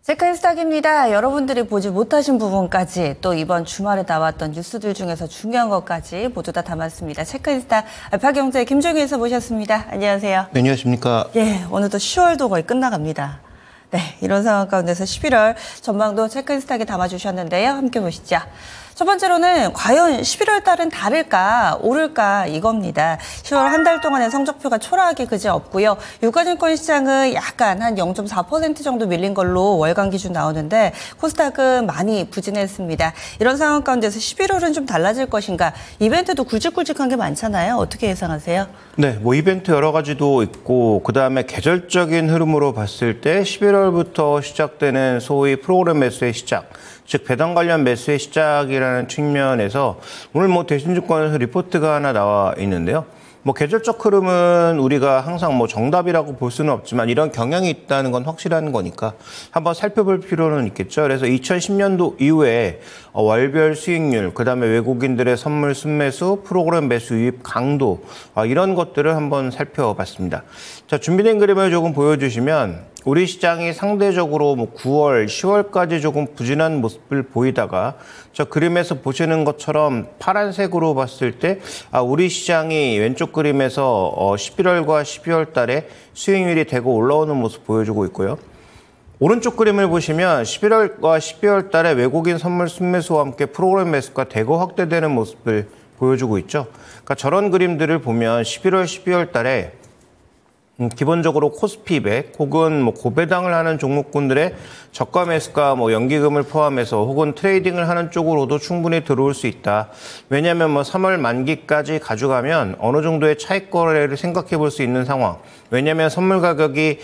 체크인스탁입니다. 여러분들이 보지 못하신 부분까지 또 이번 주말에 나왔던 뉴스들 중에서 중요한 것까지 모두 다 담았습니다. 체크인스탁 알파경제 김종희 에서 모셨습니다. 안녕하세요. 네, 안녕하십니까. 예, 오늘도 10월도 거의 끝나갑니다. 네, 이런 상황 가운데서 11월 전망도 체크인스탁에 담아주셨는데요. 함께 보시죠. 첫 번째로는 과연 11월 달은 다를까 오를까 이겁니다. 10월 한 달 동안의 성적표가 초라하게 그지 없고요. 유가증권 시장은 약간 한 0.4% 정도 밀린 걸로 월간 기준 나오는데 코스닥은 많이 부진했습니다. 이런 상황 가운데서 11월은 좀 달라질 것인가? 이벤트도 굵직굵직한 게 많잖아요. 어떻게 예상하세요? 네, 뭐 이벤트 여러 가지도 있고 그다음에 계절적인 흐름으로 봤을 때 11월부터 시작되는 소위 프로그램 매수의 시작, 즉 배당 관련 매수의 시작이라는 측면에서 오늘 뭐 대신증권에서 리포트가 하나 나와 있는데요. 뭐 계절적 흐름은 우리가 항상 뭐 정답이라고 볼 수는 없지만 이런 경향이 있다는 건 확실한 거니까 한번 살펴볼 필요는 있겠죠. 그래서 2010년도 이후에 월별 수익률, 그다음에 외국인들의 선물 순매수, 프로그램 매수 유입 강도 이런 것들을 한번 살펴봤습니다. 자, 준비된 그림을 조금 보여주시면 우리 시장이 상대적으로 뭐 9월, 10월까지 조금 부진한 모습을 보이다가 저 그림에서 보시는 것처럼 파란색으로 봤을 때 우리 시장이 왼쪽 그림에서 11월과 12월 달에 수익률이 되고 올라오는 모습 보여주고 있고요. 오른쪽 그림을 보시면 11월과 12월 달에 외국인 선물 순매수와 함께 프로그램 매수가 대거 확대되는 모습을 보여주고 있죠. 그러니까 저런 그림들을 보면 11월, 12월 달에 기본적으로 코스피 100 혹은 뭐 고배당을 하는 종목군들의 저가 매수가 뭐 연기금을 포함해서 혹은 트레이딩을 하는 쪽으로도 충분히 들어올 수 있다. 왜냐하면 뭐 3월 만기까지 가져가면 어느 정도의 차익 거래를 생각해 볼 수 있는 상황. 왜냐하면 선물 가격이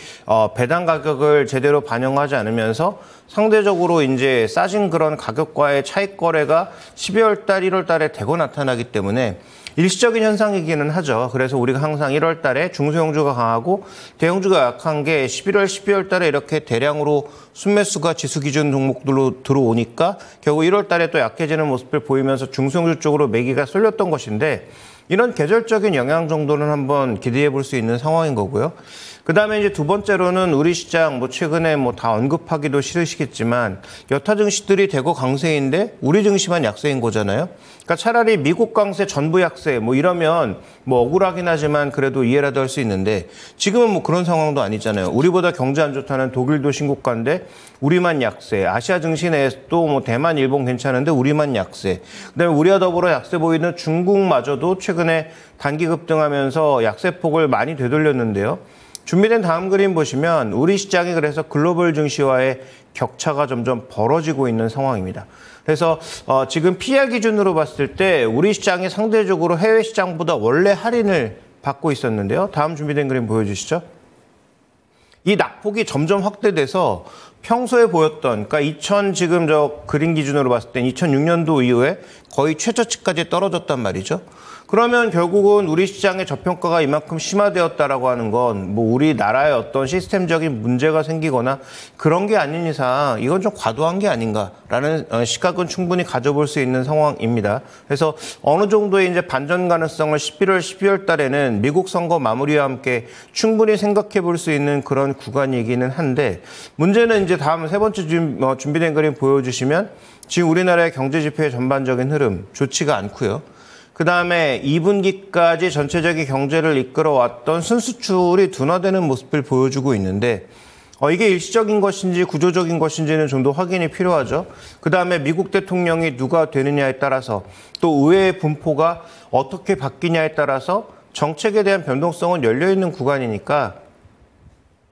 배당 가격을 제대로 반영하지 않으면서 상대적으로 이제 싸진 그런 가격과의 차익 거래가 12월 달, 1월 달에 대거 나타나기 때문에 일시적인 현상이기는 하죠. 그래서 우리가 항상 1월 달에 중소형주가 강하고 대형주가 약한 게 11월, 12월 달에 이렇게 대량으로 순매수가 지수 기준 종목들로 들어오니까 결국 1월 달에 또 약해지는 모습을 보이면서 중소형주 쪽으로 매기가 쏠렸던 것인데 이런 계절적인 영향 정도는 한번 기대해 볼 수 있는 상황인 거고요. 그다음에 이제 두 번째로는 우리 시장 뭐 최근에 뭐 다 언급하기도 싫으시겠지만 여타 증시들이 대거 강세인데 우리 증시만 약세인 거잖아요. 그러니까 차라리 미국 강세 전부 약세 뭐 이러면 뭐 억울하긴 하지만 그래도 이해라도 할 수 있는데 지금은 뭐 그런 상황도 아니잖아요. 우리보다 경제 안 좋다는 독일도 신고가인데 우리만 약세. 아시아 증시 내에서도 뭐 대만, 일본 괜찮은데 우리만 약세. 그다음에 우리와 더불어 약세 보이는 중국마저도 최근에 단기 급등하면서 약세폭을 많이 되돌렸는데요. 준비된 다음 그림 보시면 우리 시장이 그래서 글로벌 증시와의 격차가 점점 벌어지고 있는 상황입니다. 그래서 지금 PER 기준으로 봤을 때 우리 시장이 상대적으로 해외 시장보다 원래 할인을 받고 있었는데요. 다음 준비된 그림 보여주시죠. 이 낙폭이 점점 확대돼서 평소에 보였던, 그러니까 지금 저 그림 기준으로 봤을 때 2006년도 이후에 거의 최저치까지 떨어졌단 말이죠. 그러면 결국은 우리 시장의 저평가가 이만큼 심화되었다라고 하는 건 뭐 우리나라에 어떤 시스템적인 문제가 생기거나 그런 게 아닌 이상 이건 좀 과도한 게 아닌가라는 시각은 충분히 가져볼 수 있는 상황입니다. 그래서 어느 정도의 이제 반전 가능성을 11월, 12월 달에는 미국 선거 마무리와 함께 충분히 생각해 볼 수 있는 그런 구간이기는 한데 문제는 이제 다음 세 번째 준비된 그림 보여주시면 지금 우리나라의 경제 지표의 전반적인 흐름 좋지가 않고요. 그다음에 2분기까지 전체적인 경제를 이끌어왔던 순수출이 둔화되는 모습을 보여주고 있는데 이게 일시적인 것인지 구조적인 것인지는 좀 더 확인이 필요하죠. 그다음에 미국 대통령이 누가 되느냐에 따라서 또 의회의 분포가 어떻게 바뀌냐에 따라서 정책에 대한 변동성은 열려있는 구간이니까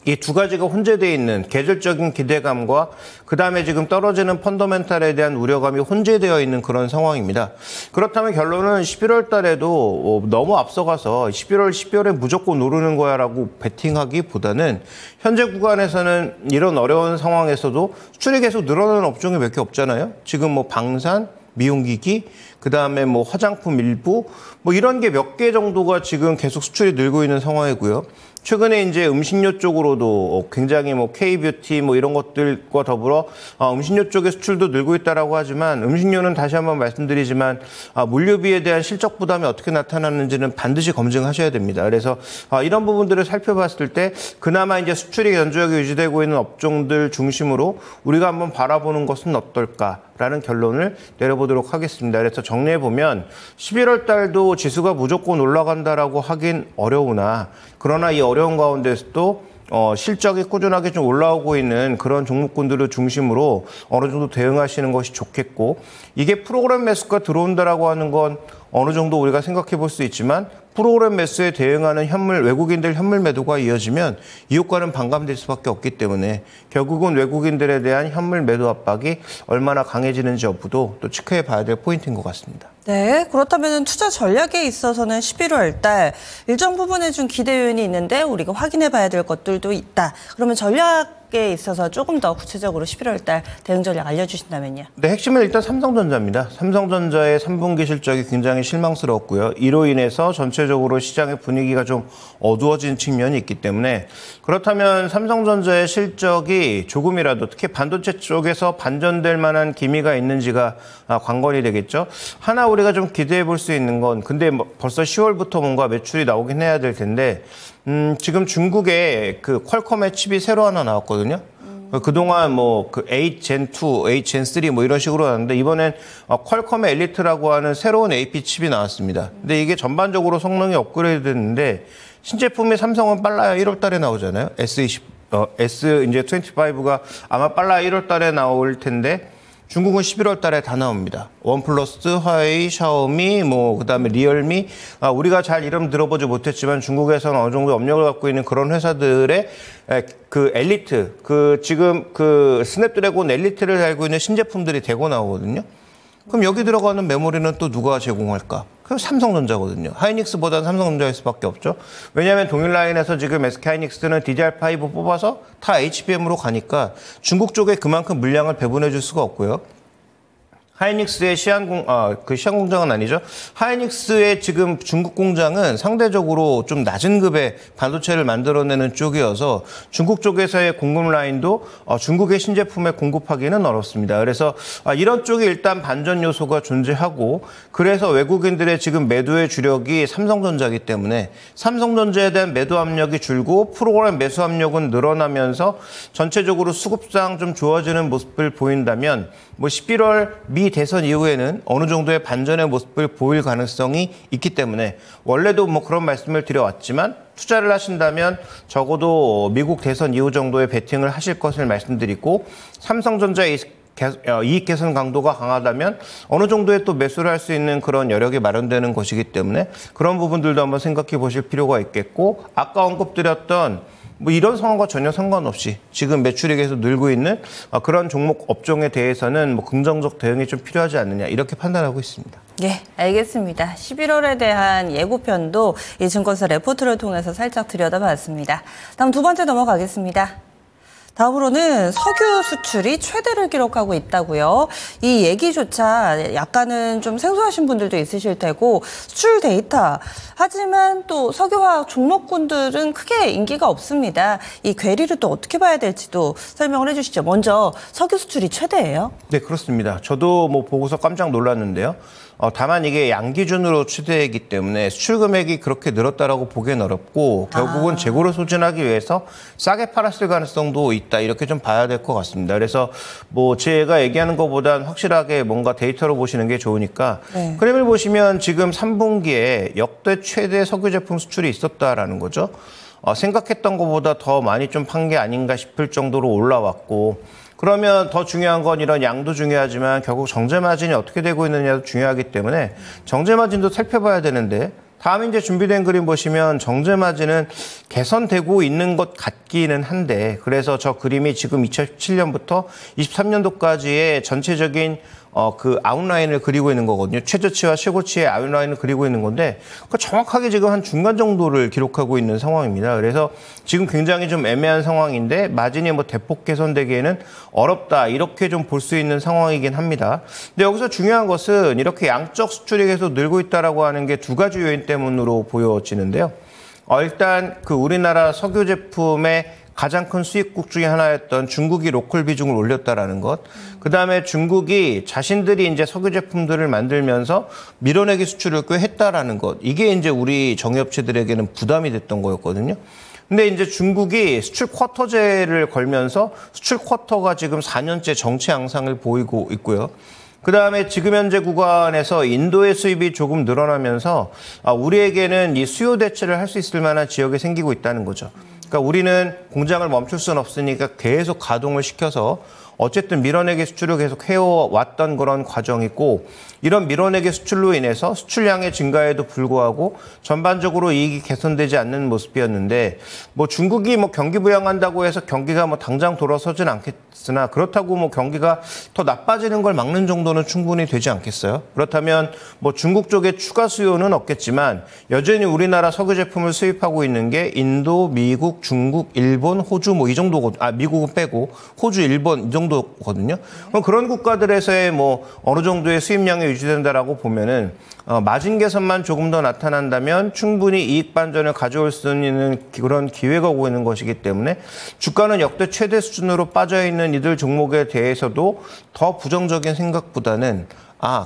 이 두 가지가 혼재되어 있는 계절적인 기대감과 그다음에 지금 떨어지는 펀더멘탈에 대한 우려감이 혼재되어 있는 그런 상황입니다. 그렇다면 결론은 11월 달에도 너무 앞서가서 11월, 12월에 무조건 오르는 거야라고 베팅하기보다는 현재 구간에서는 이런 어려운 상황에서도 수출이 계속 늘어나는 업종이 몇 개 없잖아요. 지금 뭐 방산, 미용기기, 그다음에 뭐 화장품 일부 뭐 이런 게 몇 개 정도가 지금 계속 수출이 늘고 있는 상황이고요. 최근에 이제 음식료 쪽으로도 굉장히 뭐 K-뷰티 뭐 이런 것들과 더불어 음식료 쪽의 수출도 늘고 있다라고 하지만 음식료는 다시 한번 말씀드리지만 물류비에 대한 실적 부담이 어떻게 나타나는지는 반드시 검증하셔야 됩니다. 그래서 이런 부분들을 살펴봤을 때 그나마 이제 수출이 견조하게 유지되고 있는 업종들 중심으로 우리가 한번 바라보는 것은 어떨까라는 결론을 내려보도록 하겠습니다. 그래서 정리해 보면 11월 달도 지수가 무조건 올라간다라고 하긴 어려우나 그러나 이 어려운 가운데서도 실적이 꾸준하게 좀 올라오고 있는 그런 종목군들을 중심으로 어느 정도 대응하시는 것이 좋겠고 이게 프로그램 매수가 들어온다라고 하는 건 어느 정도 우리가 생각해 볼 수 있지만 프로그램 매수에 대응하는 외국인들 현물 매도가 이어지면 이 효과는 반감될 수밖에 없기 때문에 결국은 외국인들에 대한 현물 매도 압박이 얼마나 강해지는지 여부도 또 체크해 봐야 될 포인트인 것 같습니다. 네, 그렇다면 투자 전략에 있어서는 11월 달 일정 부분에 좀 기대 요인이 있는데 우리가 확인해 봐야 될 것들도 있다. 그러면 전략에 있어서 조금 더 구체적으로 11월 달 대응 전략 알려주신다면요. 네, 핵심은 일단 삼성전자입니다. 삼성전자의 3분기 실적이 굉장히 실망스러웠고요. 이로 인해서 전체적으로 시장의 분위기가 좀 어두워진 측면이 있기 때문에 그렇다면 삼성전자의 실적이 조금이라도 특히 반도체 쪽에서 반전될 만한 기미가 있는지가 관건이 되겠죠. 하나 우리가 좀 기대해 볼 수 있는 건 근데 벌써 10월부터 뭔가 매출이 나오긴 해야 될 텐데 지금 중국에 그 퀄컴의 칩이 새로 하나 나왔거든요. 그동안 뭐 그 8젠2, 8젠3 뭐 이런 식으로 나왔는데 이번엔 퀄컴의 엘리트라고 하는 새로운 AP 칩이 나왔습니다. 근데 이게 전반적으로 성능이 업그레이드 됐는데 신제품이 삼성은 빨라야 1월 달에 나오잖아요. S 이제 25가 아마 빨라야 1월 달에 나올 텐데 중국은 11월 달에 다 나옵니다. 원플러스, 화웨이, 샤오미, 그다음에 리얼미. 우리가 잘 이름 들어보지 못했지만 중국에서는 어느 정도 업력을 갖고 있는 그런 회사들의 그 엘리트, 지금 스냅드래곤 엘리트를 달고 있는 신제품들이 대거 나오거든요. 그럼 여기 들어가는 메모리는 또 누가 제공할까? 그럼 삼성전자거든요. 하이닉스보다는 삼성전자일 수밖에 없죠. 왜냐하면 동일 라인에서 지금 SK하이닉스는 DDR5 뽑아서 다 HBM으로 가니까 중국 쪽에 그만큼 물량을 배분해 줄 수가 없고요. 하이닉스의 시안 공장은 아니죠. 하이닉스의 지금 중국 공장은 상대적으로 좀 낮은 급의 반도체를 만들어내는 쪽이어서 중국 쪽에서의 공급 라인도 중국의 신제품에 공급하기는 어렵습니다. 그래서 이런 쪽이 일단 반전 요소가 존재하고 그래서 외국인들의 지금 매도의 주력이 삼성전자이기 때문에 삼성전자에 대한 매도 압력이 줄고 프로그램 매수 압력은 늘어나면서 전체적으로 수급상 좀 좋아지는 모습을 보인다면 11월 미 대선 이후에는 어느 정도의 반전의 모습을 보일 가능성이 있기 때문에 원래도 그런 말씀을 드려왔지만 투자를 하신다면 적어도 미국 대선 이후 정도의 베팅을 하실 것을 말씀드리고 삼성전자의 이익 개선 강도가 강하다면 어느 정도의 또 매수를 할 수 있는 그런 여력이 마련되는 것이기 때문에 그런 부분들도 한번 생각해 보실 필요가 있겠고 아까 언급드렸던 이런 상황과 전혀 상관없이 지금 매출이 계속 늘고 있는 그런 종목 업종에 대해서는 긍정적 대응이 좀 필요하지 않느냐 이렇게 판단하고 있습니다. 네, 알겠습니다. 11월에 대한 예고편도 이 증권사 레포트를 통해서 살짝 들여다봤습니다. 다음 두 번째 넘어가겠습니다. 다음으로는 석유 수출이 최대를 기록하고 있다고요. 이 얘기조차 약간은 좀 생소하신 분들도 있으실 테고 수출 데이터. 하지만 또 석유화학 종목군들은 크게 인기가 없습니다. 이 괴리를 또 어떻게 봐야 될지도 설명을 해주시죠. 먼저 석유 수출이 최대예요? 네, 그렇습니다. 저도 보고서 깜짝 놀랐는데요. 다만 이게 양 기준으로 최대이기 때문에 수출 금액이 그렇게 늘었다라고 보기는 어렵고 결국은 재고를 소진하기 위해서 싸게 팔았을 가능성도 있다 이렇게 좀 봐야 될 것 같습니다. 그래서 제가 얘기하는 것보단 확실하게 뭔가 데이터로 보시는 게 좋으니까 네. 그림을 보시면 지금 3분기에 역대 최대 석유 제품 수출이 있었다라는 거죠. 생각했던 것보다 더 많이 좀 판 게 아닌가 싶을 정도로 올라왔고 그러면 더 중요한 건 이런 양도 중요하지만 결국 정제 마진이 어떻게 되고 있느냐도 중요하기 때문에 정제 마진도 살펴봐야 되는데 다음 이제 준비된 그림 보시면 정제 마진은 개선되고 있는 것 같기는 한데 그래서 저 그림이 지금 2017년부터 23년도까지의 전체적인 그 아웃라인을 그리고 있는 거거든요. 최저치와 최고치의 아웃라인을 그리고 있는 건데 정확하게 지금 한 중간 정도를 기록하고 있는 상황입니다. 그래서 지금 굉장히 좀 애매한 상황인데 마진이 대폭 개선되기에는 어렵다 이렇게 좀 볼 수 있는 상황이긴 합니다. 근데 여기서 중요한 것은 이렇게 양적 수출이 계속 늘고 있다라고 하는 게 두 가지 요인 때문으로 보여지는데요. 일단 그 우리나라 석유 제품의 가장 큰 수입국 중에 하나였던 중국이 로컬 비중을 올렸다라는 것. 그다음에 중국이 자신들이 이제 석유 제품들을 만들면서 밀어내기 수출을 꽤 했다라는 것. 이게 이제 우리 정유업체들에게는 부담이 됐던 거였거든요. 근데 이제 중국이 수출 쿼터제를 걸면서 수출 쿼터가 지금 4년째 정체 양상을 보이고 있고요. 그다음에 지금 현재 구간에서 인도의 수입이 조금 늘어나면서 우리에게는 이 수요 대체를 할 수 있을 만한 지역이 생기고 있다는 거죠. 그러니까 우리는 공장을 멈출 수는 없으니까 계속 가동을 시켜서 어쨌든 밀어내기 수출을 계속 해왔던 그런 과정이고, 이런 밀어내기 수출로 인해서 수출량의 증가에도 불구하고 전반적으로 이익이 개선되지 않는 모습이었는데, 뭐 중국이 뭐 경기 부양한다고 해서 경기가 뭐 당장 돌아서진 않겠으나, 그렇다고 뭐 경기가 더 나빠지는 걸 막는 정도는 충분히 되지 않겠어요? 그렇다면 뭐 중국 쪽에 추가 수요는 없겠지만 여전히 우리나라 석유 제품을 수입하고 있는 게 인도, 미국, 중국, 일본, 호주 뭐 이 정도고, 미국은 빼고 호주, 일본 이 정도거든요. 그럼 그런 국가들에서의 뭐 어느 정도의 수입량이 유지된다라고 보면은 마진 개선만 조금 더 나타난다면 충분히 이익 반전을 가져올 수 있는 그런 기회가 오고 있는 것이기 때문에 주가는 역대 최대 수준으로 빠져 있는 이들 종목에 대해서도 더 부정적인 생각보다는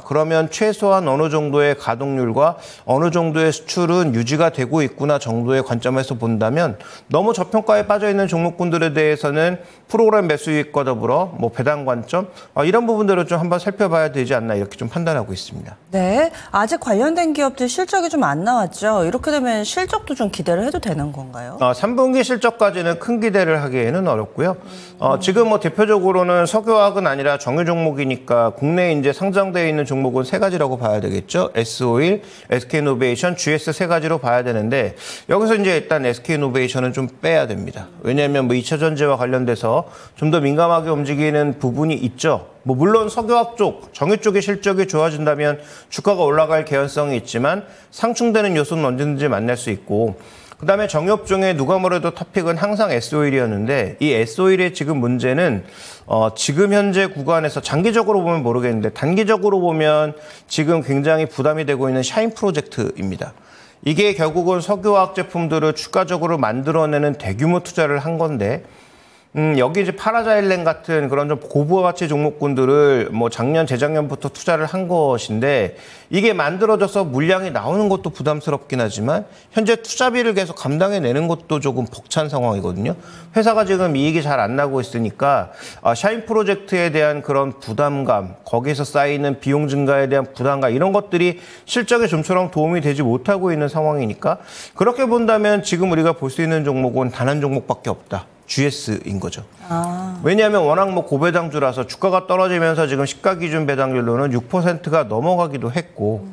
그러면 최소한 어느 정도의 가동률과 어느 정도의 수출은 유지가 되고 있구나 정도의 관점에서 본다면 너무 저평가에 빠져 있는 종목군들에 대해서는 프로그램 매수익과 더불어 뭐 배당 관점 이런 부분들을 좀 한번 살펴봐야 되지 않나 이렇게 좀 판단하고 있습니다. 네, 아직 관련된 기업들 실적이 좀 안 나왔죠. 이렇게 되면 실적도 좀 기대를 해도 되는 건가요? 3분기 실적까지는 큰 기대를 하기에는 어렵고요. 지금 뭐 대표적으로는 석유화학은 아니라 정유 종목이니까 국내에 이제 상장돼 있는 종목은 세 가지라고 봐야 되겠죠. S-오일, SK이노베이션, GS 세 가지로 봐야 되는데 여기서 이제 일단 SK이노베이션은 좀 빼야 됩니다. 왜냐하면 뭐 2차 전지와 관련돼서 좀 더 민감하게 움직이는 부분이 있죠. 뭐 물론 석유화학 쪽, 정유 쪽의 실적이 좋아진다면 주가가 올라갈 개연성이 있지만 상충되는 요소는 언제든지 만날 수 있고, 그다음에 정유업 중에 누가 뭐래도 토픽은 항상 S-오일이었는데 이 S-오일의 지금 문제는 지금 현재 구간에서 장기적으로 보면 모르겠는데 단기적으로 보면 지금 굉장히 부담이 되고 있는 샤인 프로젝트입니다. 이게 결국은 석유화학 제품들을 추가적으로 만들어내는 대규모 투자를 한 건데 여기 이제 파라자일렌 같은 그런 좀 고부가치 종목군들을 뭐 작년, 재작년부터 투자를 한 것인데 이게 만들어져서 물량이 나오는 것도 부담스럽긴 하지만 현재 투자비를 계속 감당해내는 것도 조금 벅찬 상황이거든요. 회사가 지금 이익이 잘 안 나고 있으니까 샤인 프로젝트에 대한 그런 부담감, 거기에서 쌓이는 비용 증가에 대한 부담감 이런 것들이 실적에 좀처럼 도움이 되지 못하고 있는 상황이니까 그렇게 본다면 지금 우리가 볼 수 있는 종목은 단 한 종목밖에 없다. GS인 거죠. 왜냐하면 워낙 뭐 고배당주라서 주가가 떨어지면서 지금 시가 기준 배당률로는 6%가 넘어가기도 했고,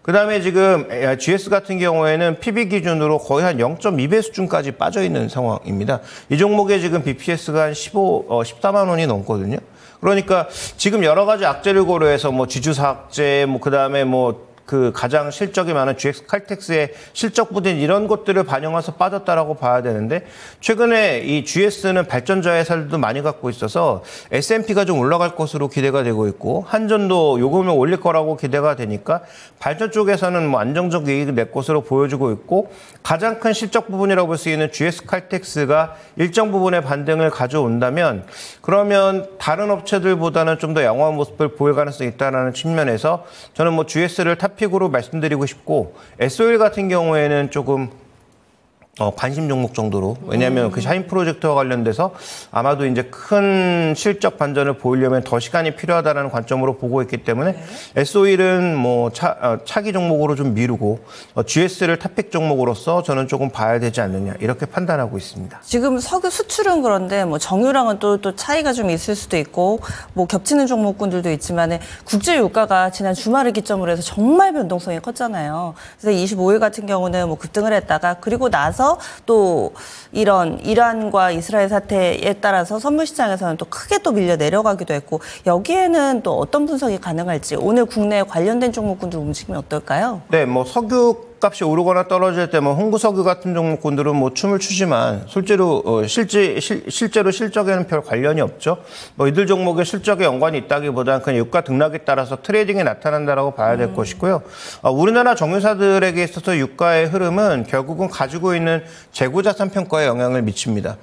그다음에 지금 GS 같은 경우에는 PB 기준으로 거의 한 0.2배 수준까지 빠져 있는 상황입니다. 이 종목에 지금 BPS가 한 14만 원이 넘거든요. 그러니까 지금 여러 가지 악재를 고려해서 뭐 지주사 악재, 뭐 그다음에 뭐 그 가장 실적이 많은 GX 칼텍스의 실적 부진 이런 것들을 반영해서 빠졌다라고 봐야 되는데 최근에 이 GS는 발전자 회사들도 많이 갖고 있어서 S&P가 좀 올라갈 것으로 기대가 되고 있고 한전도 요금을 올릴 거라고 기대가 되니까 발전 쪽에서는 뭐 안정적 이익을 낼 것으로 보여주고 있고 가장 큰 실적 부분이라고 볼 수 있는 GS 칼텍스가 일정 부분의 반등을 가져온다면 그러면 다른 업체들보다는 좀 더 양호한 모습을 보일 가능성이 있다는 측면에서 저는 뭐 GS를 픽으로 말씀드리고 싶고 S-오일 같은 경우에는 조금 관심 종목 정도로, 왜냐하면 그 샤인 프로젝트와 관련돼서 아마도 이제 큰 실적 반전을 보이려면 더 시간이 필요하다는 관점으로 보고 있기 때문에 S-오일은 뭐 차기 종목으로 좀 미루고 GS를 탑픽 종목으로서 저는 조금 봐야 되지 않느냐 이렇게 판단하고 있습니다. 지금 석유 수출은 그런데 뭐 정유랑은 또 차이가 좀 있을 수도 있고 뭐 겹치는 종목군들도 있지만 국제 유가가 지난 주말을 기점으로 해서 정말 변동성이 컸잖아요. 그래서 25일 같은 경우는 뭐 급등을 했다가 그리고 나서 또 이런 이란과 이스라엘 사태에 따라서 선물 시장에서는 또 크게 또 밀려 내려가기도 했고 여기에는 또 어떤 분석이 가능할지 오늘 국내 관련된 종목군들 움직임이 어떨까요? 네, 뭐 석유 값이 오르거나 떨어질 때 뭐 홍구석유 같은 종목군들은 뭐 춤을 추지만 실제로 실적에는 별 관련이 없죠. 뭐 이들 종목의 실적에 연관이 있다기보다는 그냥 유가 등락에 따라서 트레이딩이 나타난다라고 봐야 될 것이고요. 우리나라 정유사들에게 있어서 유가의 흐름은 결국은 가지고 있는 재고자산 평가에 영향을 미칩니다.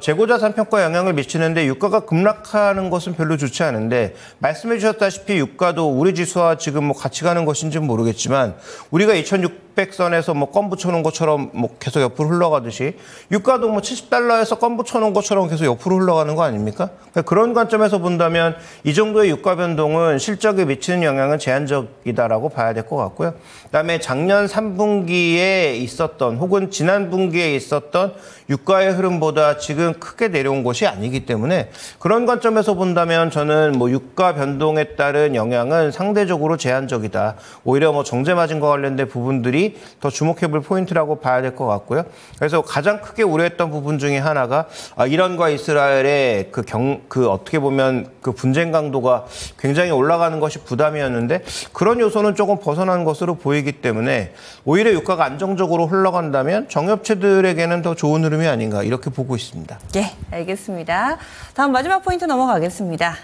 재고자산 평가에 영향을 미치는데 유가가 급락하는 것은 별로 좋지 않은데 말씀해 주셨다시피 유가도 우리 지수와 지금 뭐 같이 가는 것인지는 모르겠지만 우리가 2600선에서 뭐 껌 붙여놓은 것처럼 뭐 계속 옆으로 흘러가듯이 유가도 뭐 70달러에서 껌 붙여놓은 것처럼 계속 옆으로 흘러가는 거 아닙니까? 그러니까 그런 관점에서 본다면 이 정도의 유가 변동은 실적에 미치는 영향은 제한적이다라고 봐야 될 것 같고요. 그다음에 작년 3분기에 있었던 혹은 지난 분기에 있었던 유가의 흐름보다 지금 크게 내려온 것이 아니기 때문에 그런 관점에서 본다면 저는 뭐 유가 변동에 따른 영향은 상대적으로 제한적이다. 오히려 뭐 정제 마진과 관련된 부분들이 더 주목해볼 포인트라고 봐야 될 것 같고요. 그래서 가장 크게 우려했던 부분 중에 하나가 이란과 이스라엘의 그 어떻게 보면 그 분쟁 강도가 굉장히 올라가는 것이 부담이었는데 그런 요소는 조금 벗어난 것으로 보이기 때문에 오히려 유가가 안정적으로 흘러간다면 정유업체들에게는 더 좋은 흐름이 아닌가 이렇게 보고 있습니다. 예, 알겠습니다. 다음 마지막 포인트 넘어가겠습니다.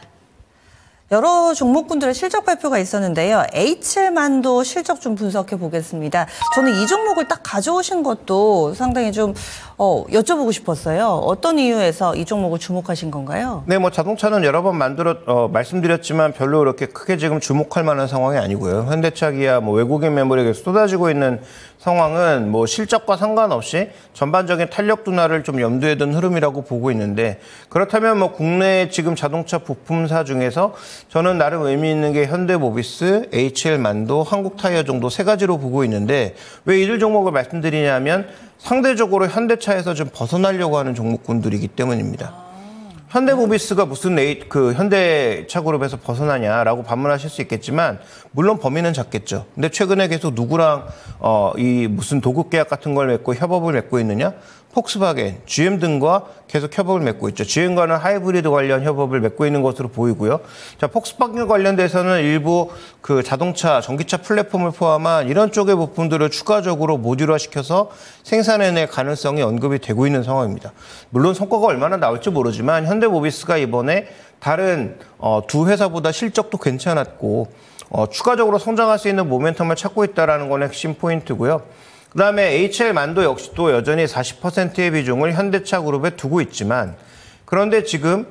여러 종목군들의 실적 발표가 있었는데요. HL만도 실적 좀 분석해 보겠습니다. 저는 이 종목을 딱 가져오신 것도 상당히 좀 여쭤보고 싶었어요. 어떤 이유에서 이 종목을 주목하신 건가요? 네, 뭐 자동차는 여러 번 말씀드렸지만 별로 그렇게 크게 지금 주목할 만한 상황이 아니고요. 현대차, 기아, 뭐 외국인 매물에게 쏟아지고 있는 상황은 뭐 실적과 상관없이 전반적인 탄력 둔화를 좀 염두에 둔 흐름이라고 보고 있는데 그렇다면 뭐 국내 지금 자동차 부품사 중에서 저는 나름 의미 있는 게 현대모비스, HL만도, 한국타이어 정도 세 가지로 보고 있는데 왜 이들 종목을 말씀드리냐면 상대적으로 현대차에서 좀 벗어나려고 하는 종목군들이기 때문입니다. 현대모비스가 무슨 현대차 그룹에서 벗어나냐라고 반문하실 수 있겠지만 물론 범위는 작겠죠. 근데 최근에 계속 누구랑 이 무슨 도급 계약 같은 걸 맺고 협업을 맺고 있느냐? 폭스바겐, GM 등과 계속 협업을 맺고 있죠. GM과는 하이브리드 관련 협업을 맺고 있는 것으로 보이고요. 자, 폭스바겐 관련돼서는 일부 그 자동차, 전기차 플랫폼을 포함한 이런 쪽의 부품들을 추가적으로 모듈화시켜서 생산해낼 가능성이 언급이 되고 있는 상황입니다. 물론 성과가 얼마나 나올지 모르지만 현대모비스가 이번에 다른 두 회사보다 실적도 괜찮았고 추가적으로 성장할 수 있는 모멘텀을 찾고 있다는 건 핵심 포인트고요. 그다음에 HL만도 역시 또 여전히 40%의 비중을 현대차 그룹에 두고 있지만 그런데 지금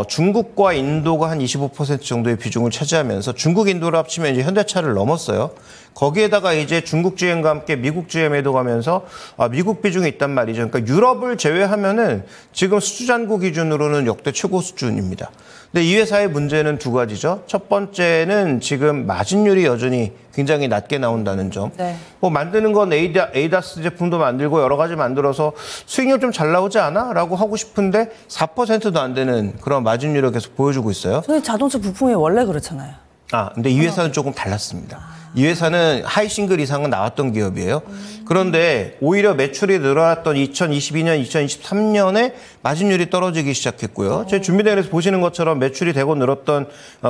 중국과 인도가 한 25% 정도의 비중을 차지하면서 중국, 인도를 합치면 이제 현대차를 넘었어요. 거기에다가 이제 중국 GM과 함께 미국 GM에도 가면서 미국 비중이 있단 말이죠. 그러니까 유럽을 제외하면은 지금 수주잔고 기준으로는 역대 최고 수준입니다. 근데 이 회사의 문제는 두 가지죠. 첫 번째는 지금 마진율이 여전히 굉장히 낮게 나온다는 점. 네. 뭐 만드는 건 에이다스 제품도 만들고 여러 가지 만들어서 수익률 좀 잘 나오지 않아? 라고 하고 싶은데 4%도 안 되는 그런 마진율을 계속 보여주고 있어요. 저희 자동차 부품이 원래 그렇잖아요. 근데 이 회사는 조금 달랐습니다. 이 회사는 하이 싱글 이상은 나왔던 기업이에요. 그런데 오히려 매출이 늘어났던 2022년, 2023년에 마진율이 떨어지기 시작했고요. 제 준비대에서 보시는 것처럼 매출이 되고 늘었던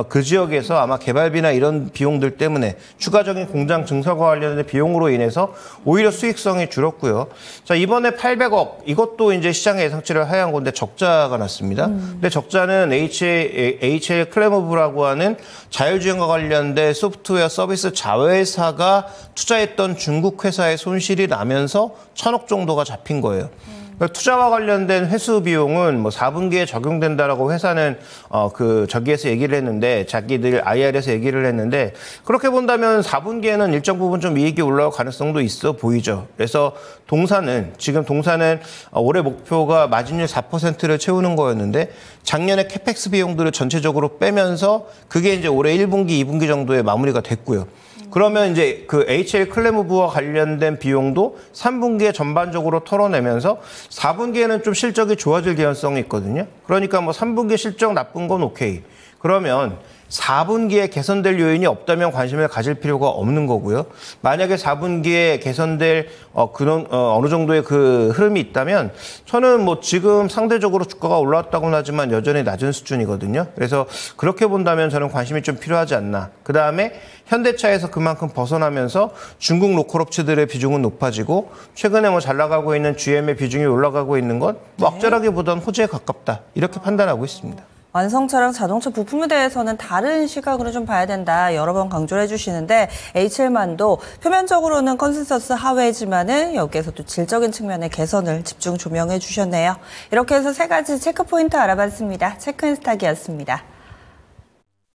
그 지역에서 아마 개발비나 이런 비용들 때문에 추가적인 공장 증설과 관련된 비용으로 인해서 오히려 수익성이 줄었고요. 자, 이번에 800억 이것도 이제 시장의 예상치를 하회한 건데 적자가 났습니다. 근데 적자는 HL 클레모브라고 하는 자율주행과 관련된 소프트웨어 서비스 자회사가 투자했던 중국 회사의 손실이 나면서 1,000억 정도가 잡힌 거예요. 투자와 관련된 회수 비용은 뭐 4분기에 적용된다라고 회사는 저기에서 얘기를 했는데 자기들 IR에서 얘기를 했는데 그렇게 본다면 4분기에는 일정 부분 좀 이익이 올라올 가능성도 있어 보이죠. 그래서 동사는 올해 목표가 마진율 4%를 채우는 거였는데 작년에 캐펙스 비용들을 전체적으로 빼면서 그게 이제 올해 1분기, 2분기 정도에 마무리가 됐고요. 그러면 이제 그 HL 클레모브와 관련된 비용도 3분기에 전반적으로 털어내면서 4분기에는 좀 실적이 좋아질 개연성이 있거든요. 그러니까 뭐 3분기 실적 나쁜 건 오케이. 그러면 4분기에 개선될 요인이 없다면 관심을 가질 필요가 없는 거고요. 만약에 4분기에 개선될 그런 어느 정도의 그 흐름이 있다면 저는 뭐 지금 상대적으로 주가가 올라왔다고는 하지만 여전히 낮은 수준이거든요. 그래서 그렇게 본다면 저는 관심이 좀 필요하지 않나. 그다음에 현대차에서 그만큼 벗어나면서 중국 로컬업체들의 비중은 높아지고 최근에 뭐 잘 나가고 있는 GM의 비중이 올라가고 있는 건 뭐 악재라기보다는 호재에 가깝다. 이렇게 판단하고 있습니다. 완성차랑 자동차 부품에 대해서는 다른 시각으로 좀 봐야 된다 여러 번 강조를 해주시는데 H1만도 표면적으로는 컨센서스 하회지만은 여기에서 또 질적인 측면의 개선을 집중 조명해 주셨네요. 이렇게 해서 3가지 체크 포인트 알아봤습니다. 체크앤스탁이었습니다.